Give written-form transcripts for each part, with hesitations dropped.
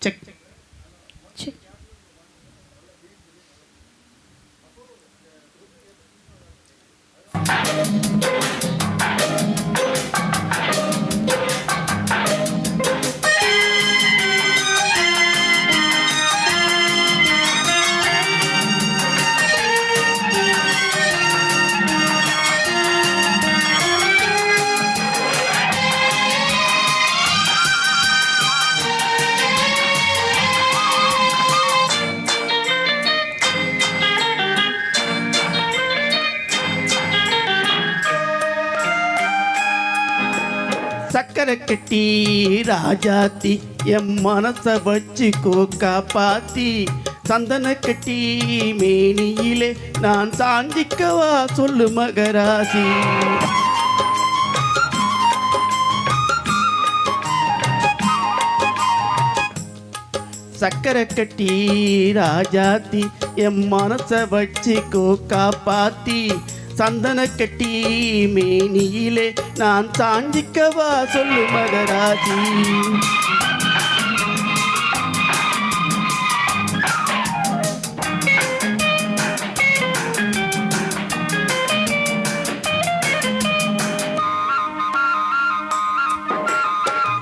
Check. சக்கரை கட்டி ராஜாத்தி என் மனசை வச்சுக்கோ காப்பாத்தி சந்தன கட்டி மேனியிலே நான் சாஞ்சிக்கவா சொல்லு மகராசி. சக்கரை கட்டி ராஜாத்தி என் மனசை வச்சுக்கோ காப்பாத்தி சந்தன கட்டி மேனியிலே நான் சாஞ்சிக்கவா சொல்லு மகராசி.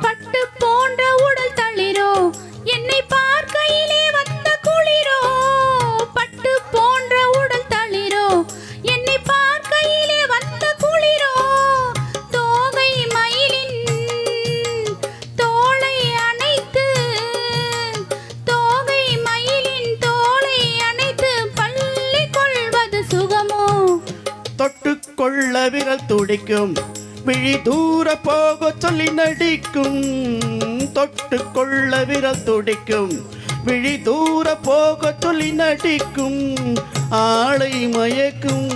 பட்டு போன்ற உடல் தளிரோ என்னை பார்க்கையிலே வந்த குளிரோ. பட்டு போன்ற உடல் தளிரோ என்னை பார்க்கையிலே வந்த குளிரோ. தோகை மயிலின் தோளை அணைத்து தோகை மயிலின் தோளை அணைத்து பள்ளி கொள்வது சுகமோ. தொட்டுக்கொள்ள விரல் துடிக்கும் விழி தூர போக சொல்லி நடிக்கும். தொட்டுக்கொள்ள விரல் துடிக்கும் விழி தூர போக சொல்லி நடிக்கும். ஆளை மயக்கும்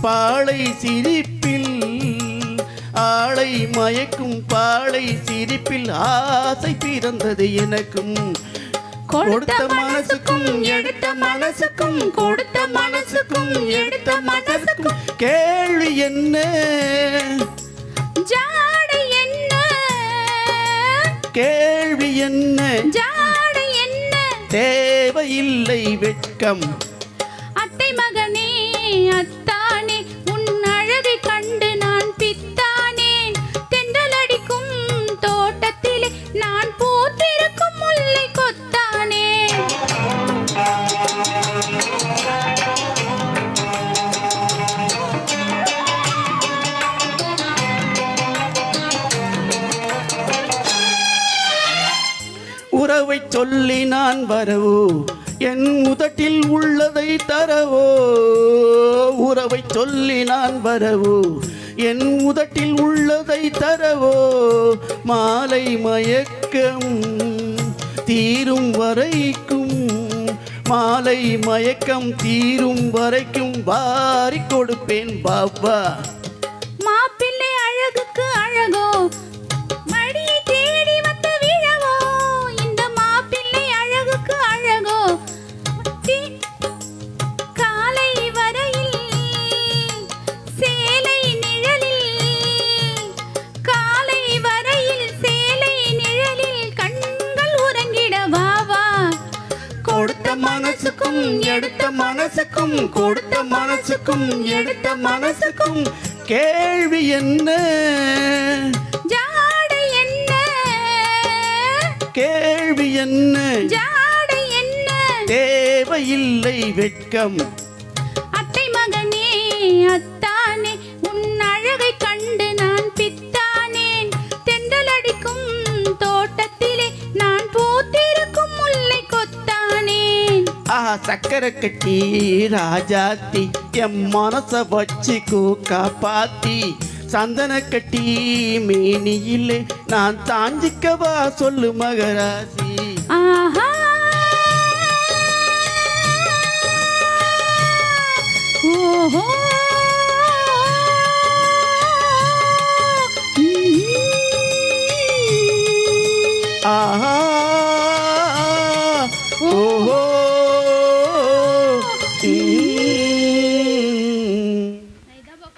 பாளை சிரிப்பில் ஆளை மயக்கும் பாளை சிரிப்பில் ஆசை பிறந்தது எனக்கும். கொடுத்த மனசுக்கும் எடுத்த மனசுக்கும் கொடுத்த மனசுக்கும் எடுத்த மனசுக்கும் கேள்வி என்ன ஜாடை என்ன கேள்வி என்ன ஜாடை என்ன. தேவையில்லை வெட்கம். அத்தை மகனே அத்தானே உன் அழகை கண்டு நான் பித்தானேன். தென்றலடிக்கும் தோட்டத்திலே நான் பூத்திருக்கும் முல்லை கொத்தானே. உறவை சொல்லி நான் வரவோ என் உதட்டில் உள்ளதை தரவோ. உறவை சொல்லி நான் வரவோ என் உதட்டில் உள்ளதை தரவோ. மாலை மயக்கம் தீரும் வரைக்கும் மாலை மயக்கம் தீரும் வரைக்கும் வாரி கொடுப்பேன் பாபா. மாப்பிள்ளை அழகுக்கு அழகோ மடியை தேடி வந்து விழவோ. இந்த மாப்பிள்ளை அழகுக்கு அழகோ காலை வரையில் சேலை நிழலில் காலை வரையில் சேலை நிழலில் கண்கள் உறங்கிட வாவா. கொடுத்த மனசுக்கும் எடுத்த மனசுக்கும் கொடுத்த மனசுக்கும் எடுத்த மனசுக்கும் கேள்வி என்ன ஜாடை என்ன கேள்வி என்ன ஜாடை என்ன. தேவையில்லை வெட்கம். அத்தை மகனே அத்தானே உன் அழகை கண்டு நான் பித்தானேன். தென்றலடிக்கும் தோட்டத்திலே நான் பூத்திருக்கும் முல்லை கொத்தானேன். ஆஹா சக்கரை கட்டி ராஜாத்தி என் மனசை வச்சுக்கோ காப்பாத்தி சந்தன கட்டி மேனியிலே நான் தாஞ்சிக்கவா சொல்லு மகராசி. ஆஹா ஓஹோ